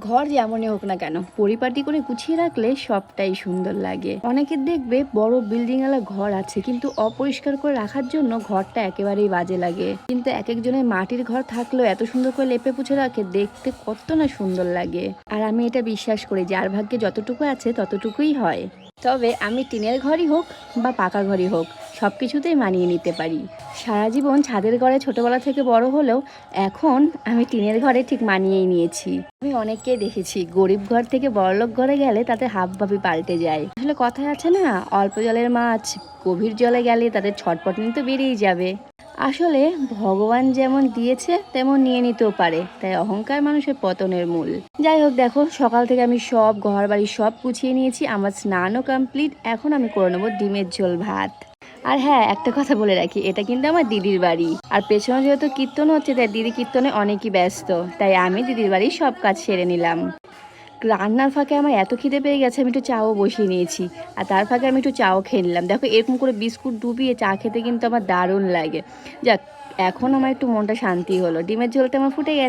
ঘর যেমনই হোক না কেন পরিপাটি করে গুছিয়ে রাখলে সবটাই সুন্দর লাগে। অনেকের দেখবে বড় বিল্ডিংওয়ালা ঘর আছে কিন্তু অপরিষ্কার করে রাখার জন্য ঘরটা একেবারেই বাজে লাগে। কিন্তু এক একজনের মাটির ঘর থাকলেও এত সুন্দর করে লেপে পুছে রাখে, দেখতে কত না সুন্দর লাগে। আর আমি এটা বিশ্বাস করি, যার ভাগ্যে যতটুকু আছে ততটুকুই হয়। তবে আমি টিনের ঘরই হোক বা পাকা ঘরই হোক, সব কিছুতেই মানিয়ে নিতে পারি। সারা জীবন ছাদের ঘরে ছোটবেলা থেকে বড় হলেও এখন আমি টিনের ঘরে ঠিক মানিয়েই নিয়েছি। আমি অনেককেই দেখেছি গরিব ঘর থেকে বড়লোক ঘরে গেলে তাদের হাবভাবই পাল্টে যায়। আসলে কথায় আছে না, অল্প জলের মাছ গভীর জলে গেলে তাদের ছটপটানি তো বেরিয়েই যাবে। আসলে ভগবান যেমন দিয়েছে তেমন নিয়ে নিতেও পারে, তাই অহংকার মানুষের পতনের মূল। যাই হোক, দেখো সকাল থেকে আমি সব ঘর বাড়ি সব গুছিয়ে নিয়েছি, আমার স্নানও কমপ্লিট। এখন আমি করে নেবো ডিমের ঝোল ভাত। আর হ্যাঁ, একটা কথা বলে রাখি, এটা কিন্তু আমার দিদির বাড়ি। আর পেছনে যেহেতু কীর্তন হচ্ছে তাই দিদি কীর্তনে অনেকই ব্যস্ত, তাই আমি দিদির বাড়ির সব কাজ সেরে নিলাম। রান্নার ফাঁকে আমার এত খিদে পেয়ে গেছে, আমি একটু চাও বসিয়ে নিয়েছি। আর তার ফাঁকে আমি একটু চাও খেয়ে নিলাম। দেখো এরকম করে বিস্কুট ডুবিয়ে চা খেতে কিন্তু আমার দারুণ লাগে। যাক, এখন আমার একটু মনটা শান্তি হলো, ডিমের ঝোলটা আমার ফুটে গেছে।